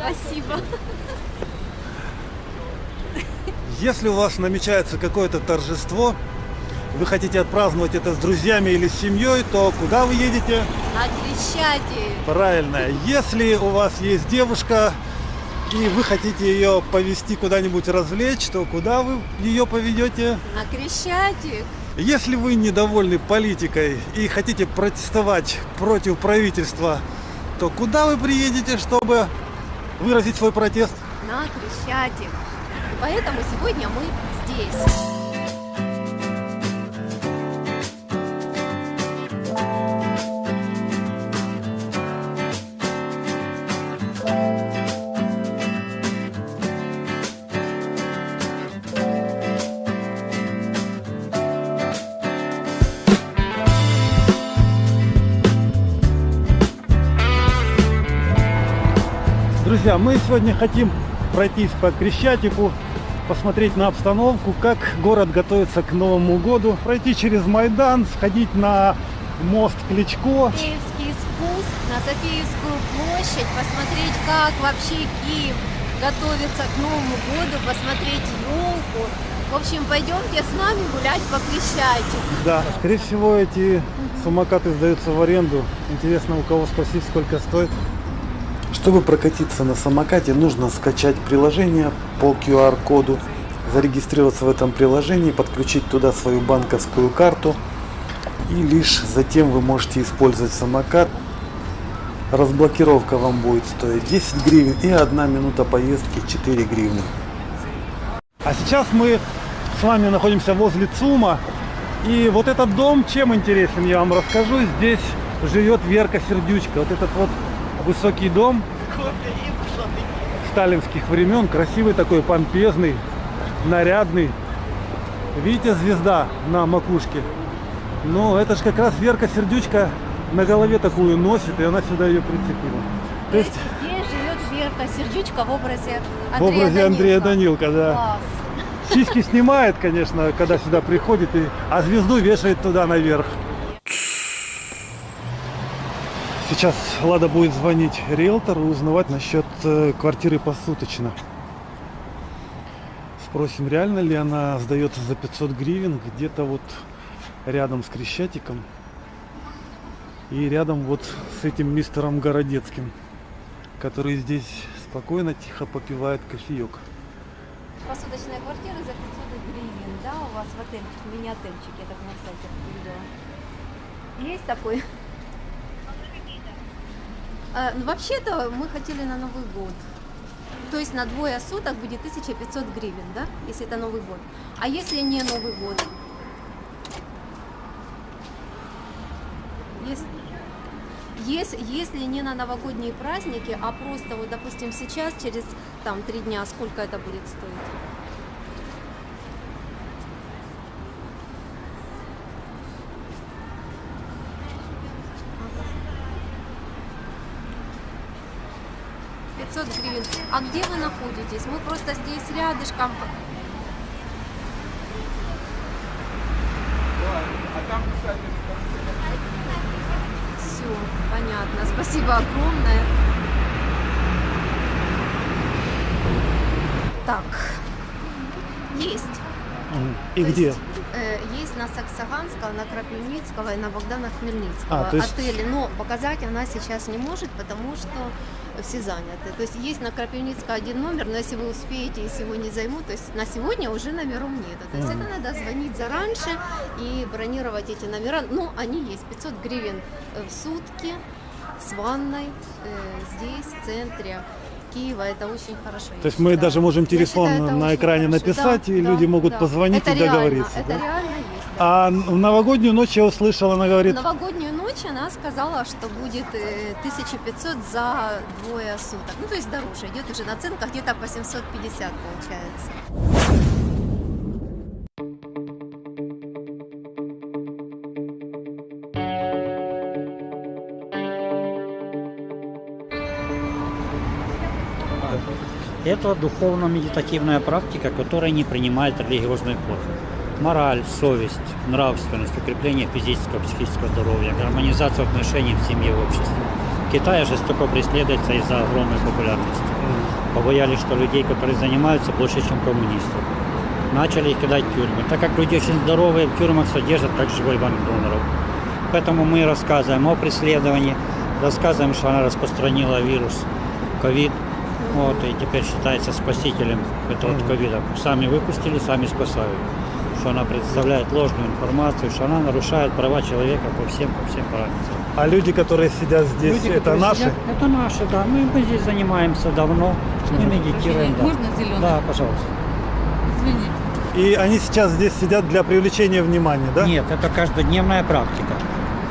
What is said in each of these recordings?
Спасибо. Если у вас намечается какое-то торжество, вы хотите отпраздновать это с друзьями или с семьей, то куда вы едете? На Крещатик. Правильно. Если у вас есть девушка, и вы хотите ее повезти куда-нибудь развлечь, то куда вы ее поведете? На Крещатик. Если вы недовольны политикой и хотите протестовать против правительства, то куда вы приедете, чтобы выразить свой протест? На Крещатик. И поэтому сегодня мы здесь. Друзья, мы сегодня хотим пройтись по Крещатику, посмотреть на обстановку, как город готовится к Новому году, пройти через Майдан, сходить на мост Кличко. Киевский спуск на Софийскую площадь, посмотреть, как вообще Киев готовится к Новому году, посмотреть елку. В общем, пойдемте с нами гулять по Крещатику. Да, скорее всего, эти самокаты сдаются в аренду. Интересно, у кого спросить, сколько стоит. Чтобы прокатиться на самокате, нужно скачать приложение по QR-коду, зарегистрироваться в этом приложении, подключить туда свою банковскую карту, и лишь затем вы можете использовать самокат. Разблокировка вам будет стоить 10 гривен и 1 минута поездки 4 гривны. А сейчас мы с вами находимся возле ЦУМа. И вот этот дом, чем интересен, я вам расскажу. Здесь живет Верка Сердючка. Вот этот вот высокий дом сталинских времен, красивый такой, помпезный, нарядный. Видите, звезда на макушке? Ну, это же как раз Верка Сердючка на голове такую носит, и она сюда ее прицепила. То есть здесь живет Верка Сердючка в образе Андрея Данилка, да. Класс. Сиськи снимает, конечно, когда сюда приходит, а звезду вешает туда наверх. Сейчас Лада будет звонить риэлтору и узнавать насчет квартиры посуточно. Спросим, реально ли она сдается за 500 гривен, где-то вот рядом с Крещатиком. И рядом вот с этим мистером Городецким, который здесь спокойно, тихо попивает кофеек. Посуточная квартира за 500 гривен, да, у вас в отельчик, в мини-отельчике, я так на сайте видела. Есть такой? Ну, вообще-то мы хотели на Новый год. То есть на двое суток будет 1500 гривен, да, если это Новый год. А если не Новый год? Если не на новогодние праздники, а просто, вот, допустим, сейчас, через там 3 дня, сколько это будет стоить? Ага. 500 гривен. А где вы находитесь? Мы просто здесь рядышком. Все, понятно. Спасибо огромное. Так, есть. И То где? есть, есть на Саксаганского, на Крапивницкого и на Богдана Хмельницкого то есть... отели, но показать она сейчас не может, потому что все заняты. То есть есть на Крапивницкого 1 номер, но если вы успеете, если его не займут, то есть на сегодня уже номеров нет. То есть это надо звонить зараньше и бронировать эти номера. Но они есть, 500 гривен в сутки с ванной здесь, в центре Киева, это очень хорошо. То есть мы даже можем телефон считаю, на экране хорошо. написать, и люди могут позвонить это и договориться. Это да? реально есть. Да. А в новогоднюю ночь я услышала, она говорит... В новогоднюю ночь она сказала, что будет 1500 за двое суток. Ну, то есть дороже. Идет уже наценка где-то по 750 получается. Это духовно-медитативная практика, которая не принимает религиозный код. Мораль, совесть, нравственность, укрепление физического и психического здоровья, гармонизация отношений в семье и в обществе. Китае жестоко преследуется из-за огромной популярности. Побоялись, что людей, которые занимаются, больше, чем коммунистов. Начали их кидать в тюрьмы. Так как люди очень здоровые, в тюрьмах содержат как живой банк доноров. Поэтому мы рассказываем о преследовании, рассказываем, что она распространила вирус ковид. Вот, и теперь считается спасителем этого ковида. Сами выпустили, сами спасают. Что она представляет ложную информацию, что она нарушает права человека по всем параметрам. А люди, которые сидят здесь, Люди, это которые наши? сидят, это наши, да. Мы здесь занимаемся давно, мы медитируем. Да. Можно зеленый? Да, пожалуйста. Извините. И они сейчас здесь сидят для привлечения внимания, да? Нет, это каждодневная практика.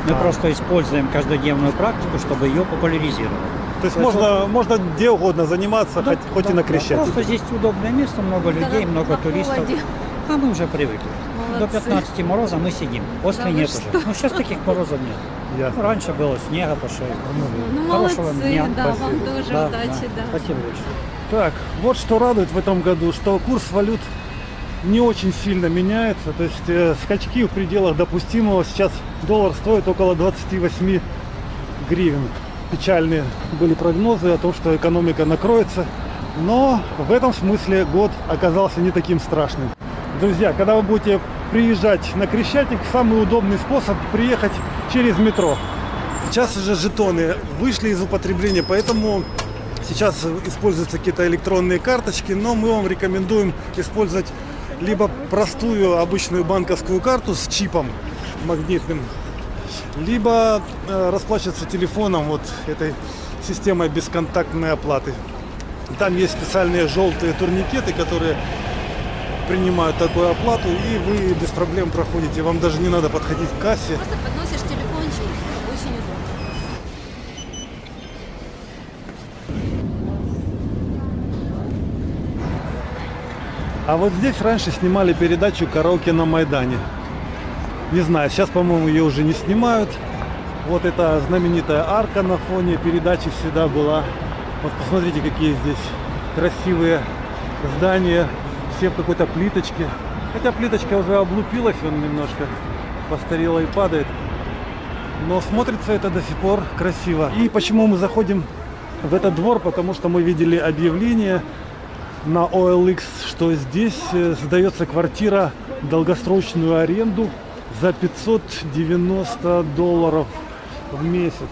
Мы просто используем каждодневную практику, чтобы ее популяризировать. То есть можно где угодно заниматься, хоть и на Крещатике. Просто здесь удобное место, много людей, много туристов. А мы уже привыкли. До 15 мороза мы сидим. После нет уже. Ну, сейчас таких морозов нет. Ясно. Ну, раньше было снега пошел. Ну, Хорошего молодцы, дня. да, Спасибо. вам тоже удачи, да. Спасибо большое. Так, вот что радует в этом году, что курс валют не очень сильно меняется. То есть скачки в пределах допустимого. Сейчас доллар стоит около 28 гривен. Печальные были прогнозы о том, что экономика накроется. Но в этом смысле год оказался не таким страшным. Друзья, когда вы будете приезжать на Крещатик, самый удобный способ приехать через метро. Сейчас уже жетоны вышли из употребления, поэтому сейчас используются какие-то электронные карточки, но мы вам рекомендуем использовать либо простую обычную банковскую карту с чипом магнитным, либо расплачиваться телефоном, вот этой системой бесконтактной оплаты. Там есть специальные желтые турникеты, которые принимают такую оплату, и вы без проблем проходите. Вам даже не надо подходить к кассе. Просто подносишь телефончик, очень удобно. А вот здесь раньше снимали передачу «Караоке на Майдане». Не знаю, сейчас, по-моему, ее уже не снимают. Вот эта знаменитая арка на фоне передачи всегда была. Вот посмотрите, какие здесь красивые здания. Все в какой-то плиточке. Хотя плиточка уже облупилась, он немножко постарела и падает. Но смотрится это до сих пор красиво. И почему мы заходим в этот двор? Потому что мы видели объявление на OLX, что здесь сдается квартира в долгосрочную аренду за $590 в месяц.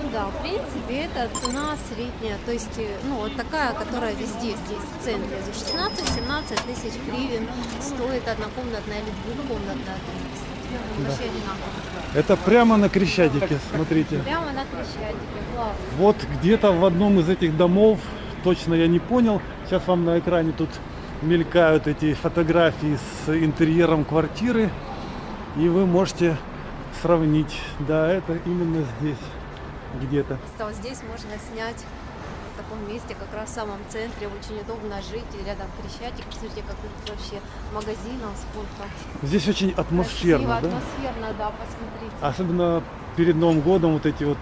Ну да, в принципе, это цена средняя, то есть, ну, вот такая, которая везде здесь, в центре, за 16-17 тысяч гривен стоит однокомнатная или двухкомнатная. Вообще одинаково. Это прямо на Крещатике, смотрите. Прямо на Крещатике, класс. Вот где-то в одном из этих домов, точно я не понял, сейчас вам на экране тут мелькают эти фотографии с интерьером квартиры, и вы можете сравнить. Да, это именно здесь, где-то. Вот здесь можно снять в таком месте, как раз в самом центре, очень удобно жить, и рядом Крещатик, посмотрите, как тут вообще магазинов сколько. Здесь очень атмосферно, Красиво, да? атмосферно, да, посмотрите. Особенно перед Новым годом вот эти вот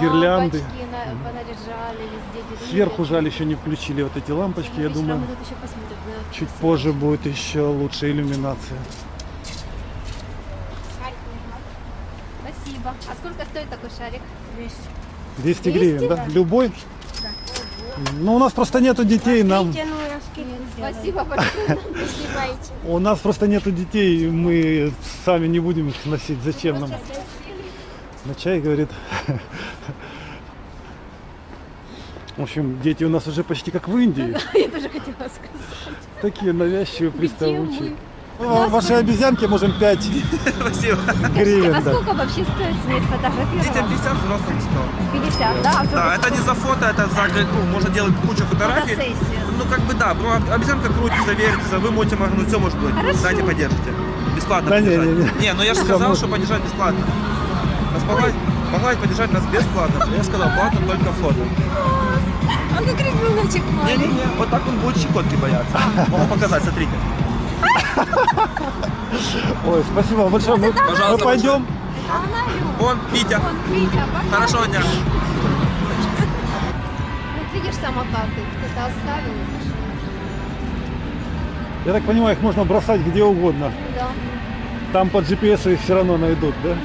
гирлянды. Лампочки понаряжали везде. деревья. Сверху жаль, еще не включили вот эти лампочки. Я Вечером думаю, мы тут еще посмотрим, да, чуть красиво. позже будет еще лучше иллюминация. Спасибо. А сколько стоит такой шарик? 200 200? гривен, да? Любой? Ну, у нас просто нету детей, нам... Спасибо большое. У нас просто нету детей, и мы сами не будем их носить. Зачем нам? На чай, говорит. В общем, дети у нас уже почти как в Индии. Я тоже хотела сказать. Такие навязчивые, приставучие. мы? Ну, ваши обезьянки можем 5 Спасибо. гривен А дать. сколько вообще стоит снять Детям фотографировать? 50, взрослым 100. 50, да? Да, это не за фото, это за, ну, можно делать кучу фотографий. Фотосессия. Ну, как бы да, ну, обезьянка крутится, вертится, вы можете моргнуть, все может быть. Хорошо. Дайте, поддержите. Бесплатно Да поддержать. не. Но я же Всё, сказал, можно. что поддержать бесплатно. Нас погладить, поддержать нас бесплатно. Я сказал, платно только фото. А как ребеночек маленький. Не-не-не, вот так он будет щекотки бояться. Могу показать, смотрите. Ой, спасибо большое. Мы Пожалуйста, пойдем. Вон, Витя. Витя, пока. Хорошего дня. Вот видишь самокаты, кто-то оставил. Я так понимаю, их можно бросать где угодно. Да. Там по GPS их все равно найдут, да?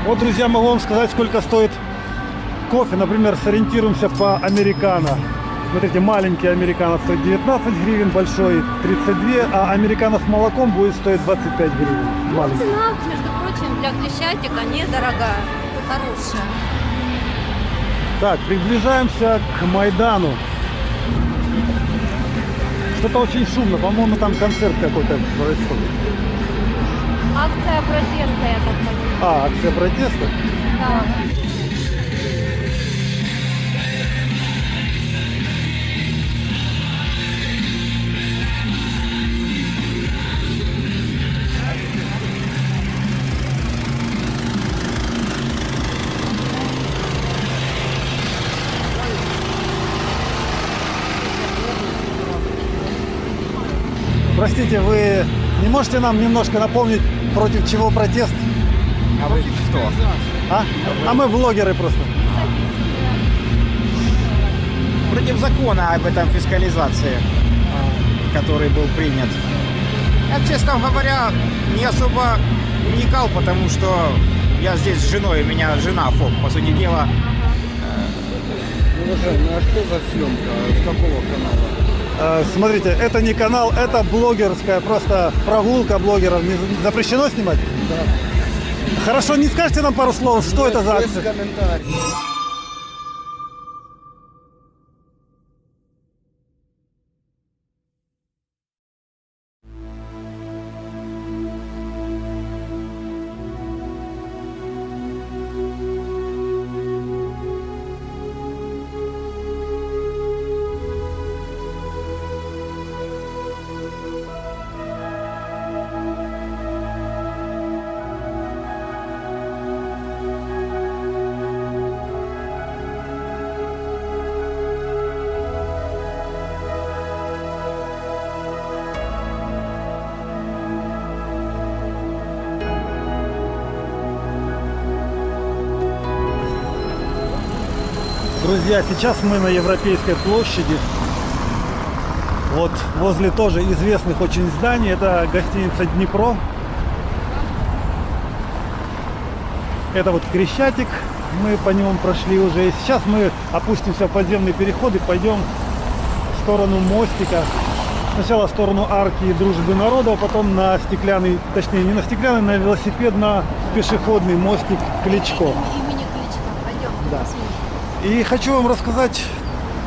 Вот, друзья, могу вам сказать, сколько стоит кофе, например, сориентируемся по американо. Смотрите, маленький американо стоит 19 гривен, большой 32, а американо с молоком будет стоить 25 гривен. Маленький. Цена, между прочим, для Крещатика недорогая, хорошая. Так, приближаемся к Майдану. Что-то очень шумно, по-моему, там концерт какой-то происходит. Акция протеста, я так понимаю. А, акция протеста? Да. Простите, вы не можете нам немножко напомнить, против чего протест? А вы что? А мы блогеры просто. Против закона об этом фискализации, который был принят. Я, честно говоря, не особо вникал, потому что я здесь с женой, у меня жена ФОП, по сути дела. Уважаемый, а что за съемка? С какого канала? Смотрите, это не канал, это блогерская, просто прогулка блогеров. Не запрещено снимать? Да. Хорошо, не скажете нам пару слов, что это за Без акция? комментариев. Друзья, сейчас мы на Европейской площади. Вот возле тоже известных очень зданий. Это гостиница Днепро. Это вот Крещатик. Мы по нему прошли уже. И сейчас мы опустимся в подземный переход и пойдем в сторону мостика. Сначала в сторону арки Дружбы народов, а потом на стеклянный, точнее не на стеклянный, на велосипедно-пешеходный мостик Кличко. Имени Кличко. Пойдем, Да. посмотрим. И хочу вам рассказать,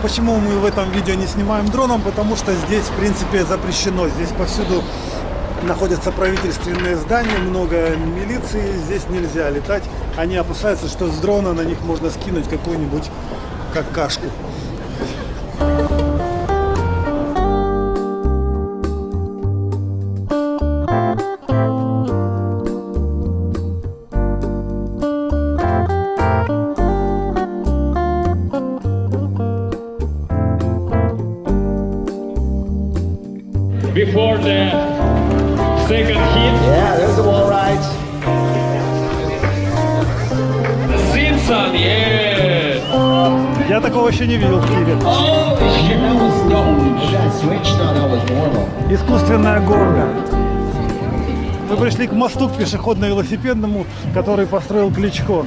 почему мы в этом видео не снимаем дроном, потому что здесь, в принципе, запрещено. Здесь повсюду находятся правительственные здания, много милиции, здесь нельзя летать. Они опасаются, что с дрона на них можно скинуть какую-нибудь какашку. Before the second hit, Yeah, there's the wall rides. Simpson, yeah! Я такого еще не видел в Киеве. Holy shit! That was that switch? No, that was normal. Искусственная горка. Мы пришли к мосту, к пешеходно-велосипедному, который построил Кличко.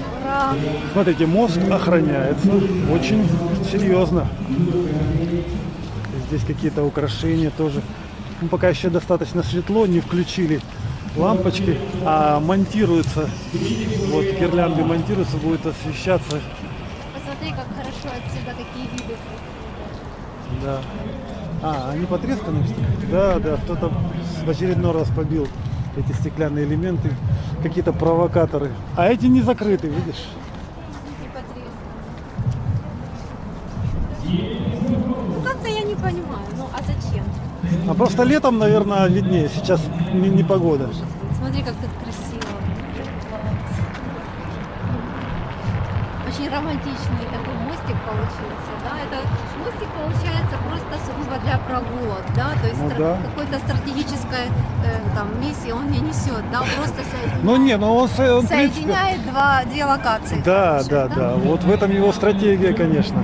Смотрите, мост охраняется очень серьезно. Здесь какие-то украшения тоже. Ну, пока еще достаточно светло, не включили лампочки, а монтируется, вот гирлянды монтируются, будет освещаться. Посмотри, как хорошо отсюда, какие виды. Да. А, они потресканы, что ли? Да, да, кто-то в очередной раз побил эти стеклянные элементы, какие-то провокаторы. А эти не закрыты, видишь? Ну, как-то я не понимаю. Ну, а зачем? А просто летом, наверное, виднее. Сейчас не погода. Смотри, как тут красиво. Очень романтичный такой мостик получился, да? Это мостик получается просто сугубо для прогулок, да? То есть Ну да. какой-то стратегической там миссии он не несет, да? Он просто Ну не, ну он, в принципе... соединяет две локации. Да, хорошие, да, да. Вот в этом его стратегия, конечно.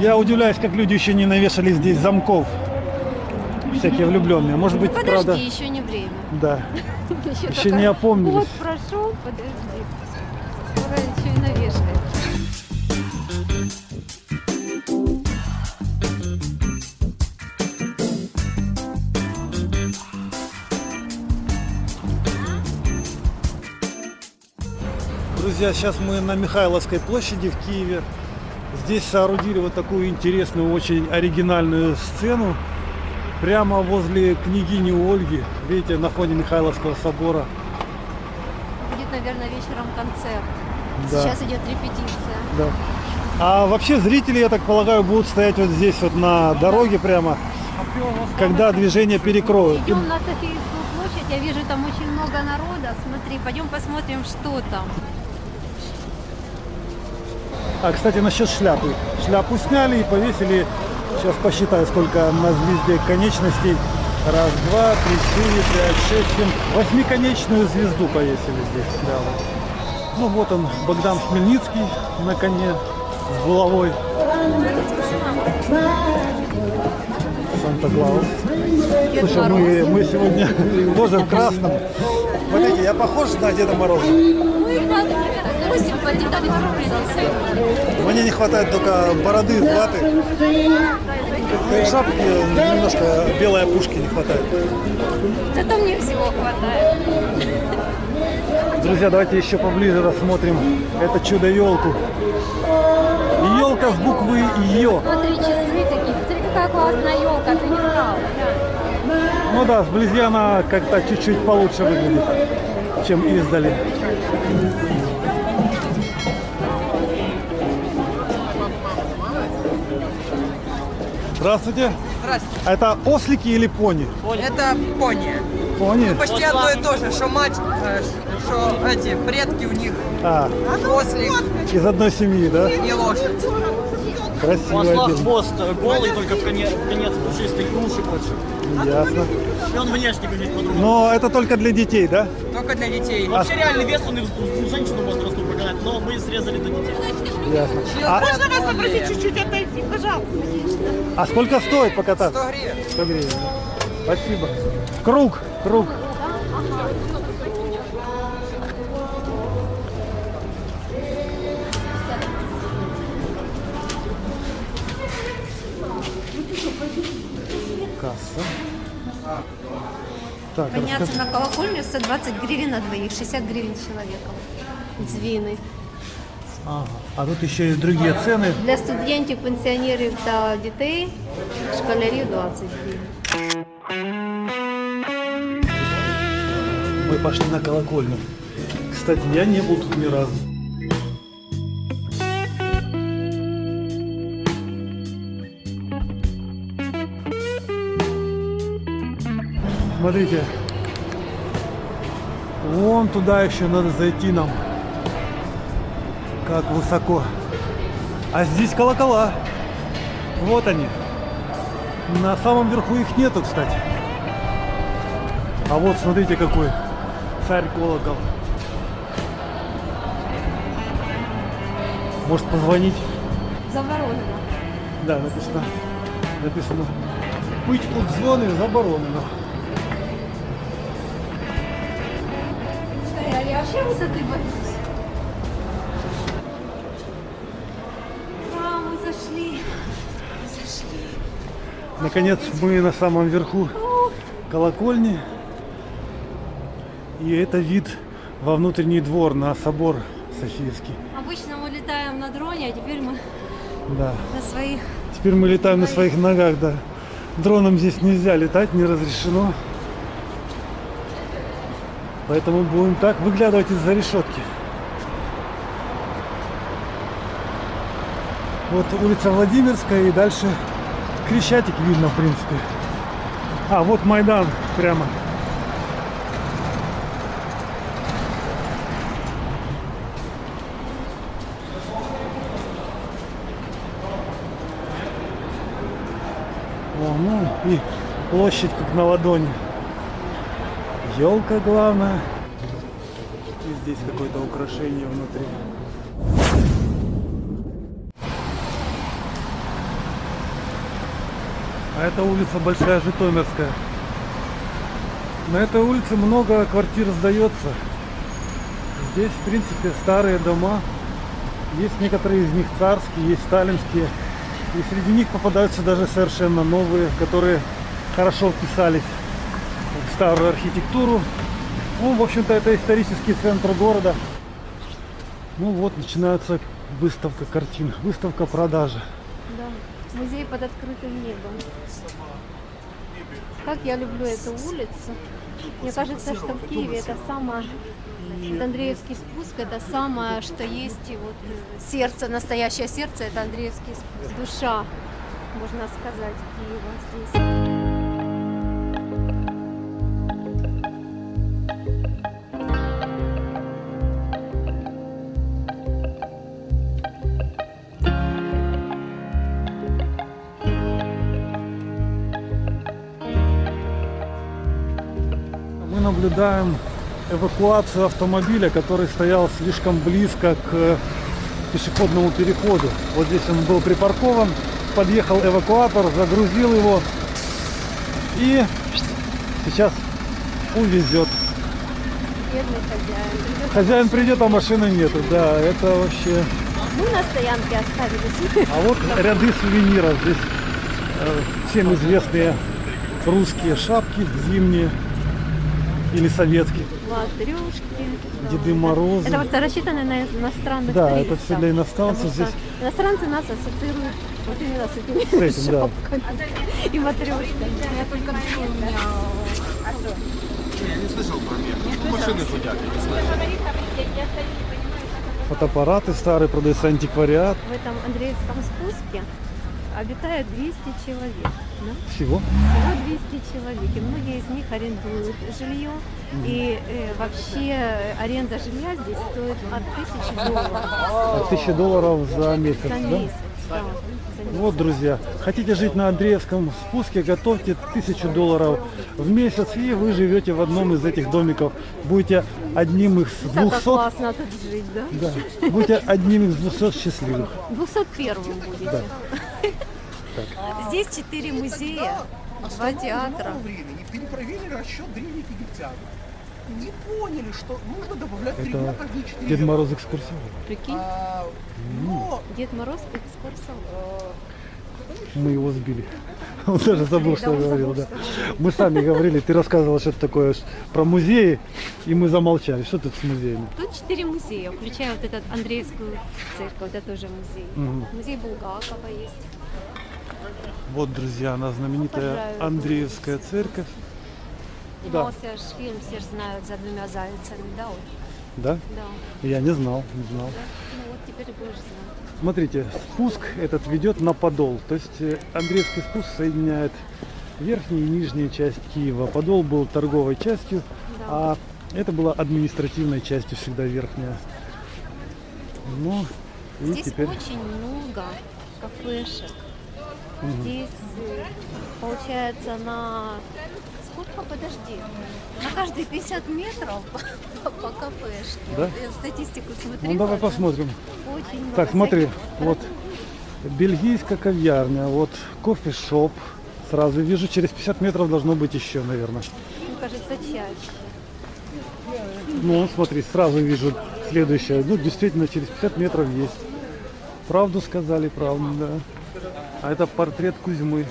Я удивляюсь, как люди еще не навешали здесь замков. Всякие влюбленные. Может быть, Подожди, правда... еще не время. Да. Еще Еще только не опомнились. год прошел, подожди. Скоро еще и навешают. друзья, сейчас мы на Михайловской площади в Киеве. Здесь соорудили вот такую интересную, очень оригинальную сцену. Прямо возле княгини Ольги. Видите, на фоне Михайловского собора. Будет, наверное, вечером концерт. Да. Сейчас идет репетиция. Да. А вообще зрители, я так полагаю, будут стоять вот здесь вот на дороге прямо, когда движение перекроют. Идем на Софийскую площадь, я вижу там очень много народа. Смотри, пойдем посмотрим, что там. А, кстати, насчет шляпы. Шляпу сняли и повесили. Сейчас посчитаю, сколько на звезде конечностей. Раз, два, три, четыре, пять, шесть, семь. Восьмиконечную звезду повесили здесь. Да, вот. Ну вот он, Богдан Хмельницкий на коне с булавой. Санта-Клаус. Слушай, мы сегодня тоже в красном. Смотрите, я похож на Деда Мороза? Мне не хватает только бороды, ваты. И шапки немножко белой опушки не хватает. Зато мне всего хватает. Друзья, давайте еще поближе рассмотрим это чудо-елку. Елка с буквы Ё. Смотри, часы такие. Смотри, какая классная елка, ты не знал. Ну да, вблизи она как-то чуть-чуть получше выглядит, чем издали. Здравствуйте. Здравствуйте. А это ослики или пони? Это пони. Пони? Почти одно и то же, что мать, что эти предки у них ослик Из одной семьи, да? и лошадь. Красиво. Хвост голый, только в конец пушистый, уши больше. Ясно. И он внешне выглядит по-другому. Но это только для детей, да? Только для детей. Вообще реальный вес он и в женщину может росту показать, но мы срезали до детей. Ясно. Можно вас попросить чуть-чуть отойти, пожалуйста? А сколько стоит покататься? 100 гривен. 100 гривен. Спасибо. Круг. Касса. Так, Подняться на колокольню 120 гривен на двоих, 60 гривен с человеком. Дзвіни. Ага. А тут еще и другие цены. Для студентів, пенсіонерів та дітей, школярів 20 гривень. Мы пошли на колокольню. Кстати, я не был тут ни разу. Смотрите, вон туда еще надо зайти нам. Как высоко. А здесь колокола. Вот они. На самом верху их нету, кстати. А вот смотрите какой царь колокол. Может позвонить? Заборонено. Да, написано. Пить у дзвони заборонено. Я вообще высоты боюсь. Мы зашли. Наконец мы на самом верху колокольни. И это вид во внутренний двор на собор Софийский. Обычно мы летаем на дроне, а теперь мы Да. на своих. Теперь мы летаем на своих ногах, да. Дроном здесь нельзя летать, не разрешено. Поэтому будем так выглядывать из-за решетки. Вот улица Владимирская и дальше Крещатик видно, в принципе. А, вот Майдан прямо. О, ну и площадь как на ладони. Елка главная. И здесь какое-то украшение внутри. А это улица Большая Житомирская. На этой улице много квартир сдается. Здесь, в принципе, старые дома. Есть некоторые из них царские, есть сталинские. И среди них попадаются даже совершенно новые, которые хорошо вписались в старую архитектуру. Ну, в общем-то, это исторический центр города. Ну вот, начинается выставка картин, выставка продажи. Да, музей под открытым небом. Как я люблю эту улицу. Мне кажется, что в Киеве это самое, Андреевский спуск, это самое, что есть, и вот сердце, настоящее сердце, это Андреевский спуск, душа, можно сказать, Киева здесь. Мы наблюдаем эвакуацию автомобиля, который стоял слишком близко к пешеходному переходу. Вот здесь он был припаркован, подъехал эвакуатор, загрузил его и сейчас увезет. Бедный хозяин. Хозяин придет, а машины нету. Да, это вообще... Мы на стоянке оставили. А вот ряды сувениров. Здесь всем известные русские шапки зимние или советские. Ватрюшки. Деды Морозы. Это вот рассчитано на иностранных Да, туристов. это все для иностранцев. Здесь иностранцы нас ассоциируют вот именно с этими с этим, да. шапками и ватрюшками. Я только думаю, у меня... Я не слышал про мир. Машины гудят, я не слышал. Фотоаппараты старые, продается антиквариат. В этом Андреевском спуске обитает 200 человек. Да? Всего? Всего 200 человек. И многие из них арендуют жилье. И вообще аренда жилья здесь стоит от $1000. $1000 за месяц, За месяц, да? За месяц. Вот, друзья, хотите жить на Андреевском спуске, готовьте $1000 в месяц, и вы живете в одном из этих домиков. Будете одним из 200... Так классно тут жить, да? Да. Будете одним из 200 счастливых. 201-м будете. Да. Здесь 4 музея, 2 театра. Перепроверили расчет древних египтян. Не поняли, что нужно добавлять 3 Это дня каждые 4 Дед года. Мороз экскурсовод. Прикинь? Но Дед Мороз экскурсовод. Мы его сбили. Он даже забыл, что говорил. Да. Мы сами говорили, ты рассказывала что-то такое про музеи, и мы замолчали. Что тут с музеями? Тут 4 музея, включая вот этот Андреевскую церковь, это тоже музей. Музей Булгакова есть. Вот, друзья, она знаменитая Обожаю. Андреевская церковь. Да. Снимался ж фильм, все же знают, за 2 зайцами, да? Вот. Да? Да. Я не знал, не знал. Да? Ну вот теперь будешь знать. Смотрите, спуск этот ведет на Подол. То есть Андреевский спуск соединяет верхние и нижние часть Киева. Подол был торговой частью, Да. а это была административной частью всегда верхняя. Ну, и Здесь теперь... очень много кафешек. Здесь получается на... Сколько? Подожди. На каждые 50 метров по кафешке. Да? Вот я статистику смотрела. Ну давай там посмотрим. Очень много Так, смотри, всяких вот бельгийская кав'ярня, вот кофе-шоп. Сразу вижу, через 50 метров должно быть еще, наверное. Мне кажется, чаще. Ну, смотри, сразу вижу следующее. Ну, действительно, через 50 метров есть. Правду сказали, правду, да. А это портрет Кузьмы,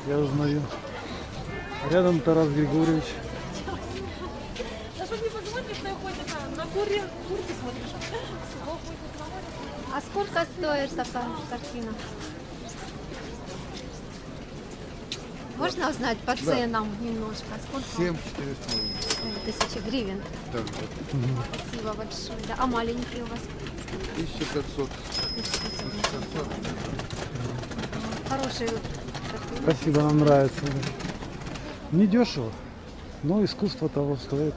я узнаю. Рядом Тарас Григорьевич. А сколько стоит такая картина? Можно узнать по ценам немножко? Сколько? 7-4,5. 1000 гривен. Да. Спасибо большое. Да. А маленькие у вас? 1500. Хорошие картины. Спасибо, нам нравится. Не дешево, но искусство того стоит.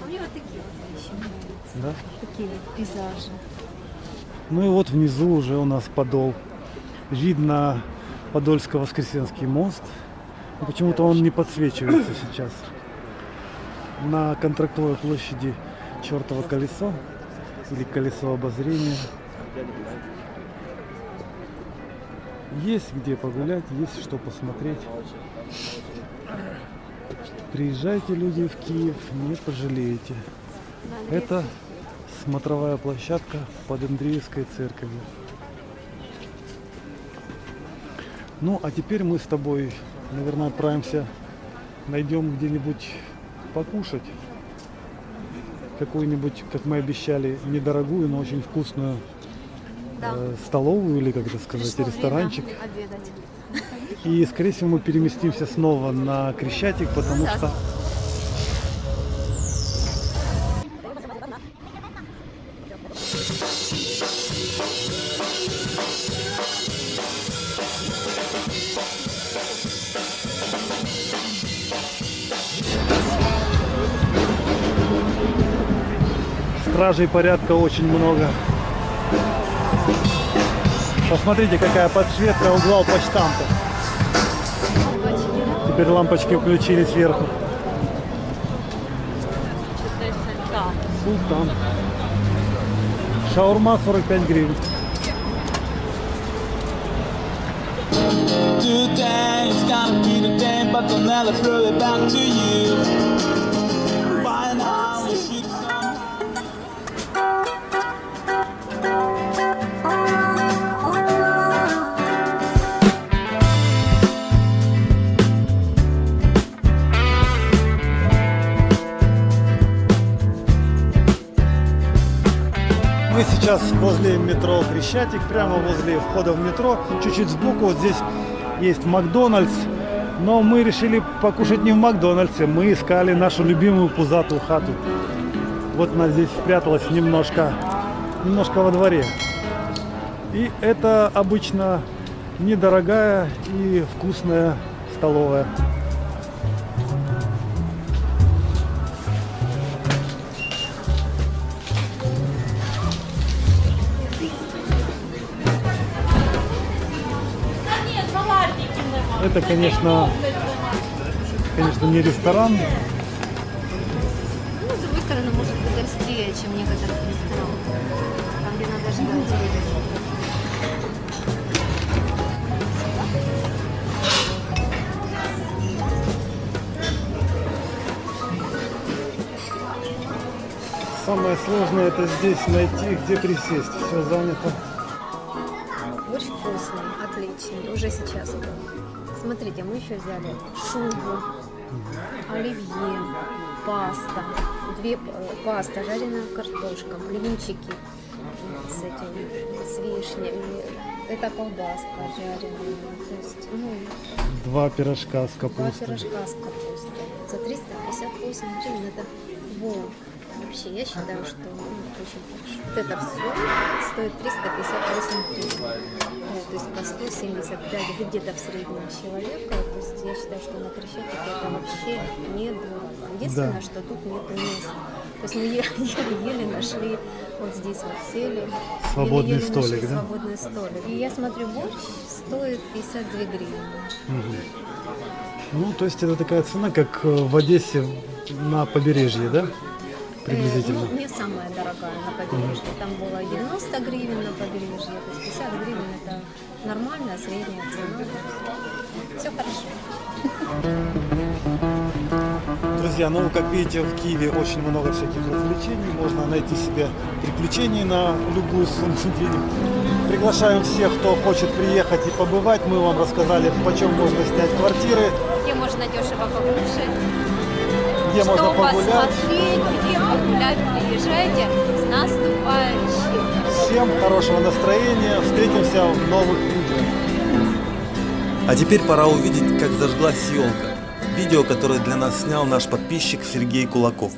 Мне вот такие вот вещи нравятся. Да? Такие вот пейзажи. Ну и вот внизу уже у нас Подол. Видно Подольско-Воскресенский мост. Но почему-то он не подсвечивается сейчас. На Контрактовой площади чертово колесо или колесо обозрения. Есть где погулять, есть что посмотреть. Приезжайте, люди, в Киев, не пожалеете. Это смотровая площадка под Андреевской церковью. Ну, а теперь мы с тобой, наверное, отправимся, найдем где-нибудь покушать. Какую-нибудь, как мы обещали, недорогую, но очень вкусную Да. столовую, или как это сказать, Пришло ресторанчик. время обедать. И, скорее всего, мы переместимся снова на Крещатик, потому да. что... Стражей порядка очень много. Посмотрите, какая подсветка угла почтамта. Теперь лампочки включили сверху. Султан. Шаурма 45 гривен. Мы сейчас возле метро Крещатик, прямо возле входа в метро, чуть-чуть сбоку. Вот здесь есть Макдональдс, но мы решили покушать не в Макдональдсе, мы искали нашу любимую пузатую хату. Вот она здесь спряталась немножко во дворе. И это обычно недорогая и вкусная столовая. Это, конечно, не ресторан. Ну, с другой стороны, может быть, быстрее, чем некоторых ресторанов. Там, где надо ждать. Самое сложное это здесь найти, где присесть. Все занято. Борщ вкусный, отличный, уже сейчас. Смотрите, мы еще взяли шубу, оливье, паста, паста, жареная картошка, блинчики с вишнями, это колбаска жареная, то есть, Два пирожка с два капустой. пирожка с капустой за 358 гривен, это вообще, я считаю, что очень хорошо. Вот это все стоит 358 гривен. То есть по 175 где-то в среднем человека. То есть я считаю, что на Крещатике это вообще недорого. Единственное, Да. что тут нет места. То есть мы еле нашли, вот здесь вот сели. Свободный еле нашли столик, да? Свободный столик. И я смотрю, борщ стоит 52 гривны. Ну, то есть это такая цена, как в Одессе на побережье, да? Приблизительно. Не самая дорогая на побережье. Там было 90 гривен на побережье, то есть 50 гривен это нормальная средняя цена. Все хорошо. Друзья, ну, как видите, в Киеве очень много всяких развлечений. Можно найти себе приключений на любую сумму денег. Приглашаем всех, кто хочет приехать и побывать. Мы вам рассказали, почем можно снять квартиры, Где можно дешево покушать, где что можно погулять. посмотреть, где погулять, приезжайте с наступающим. Всем хорошего настроения. Встретимся в новых видео. А теперь пора увидеть, как зажглась елка. Видео, которое для нас снял наш подписчик Сергей Кулаков.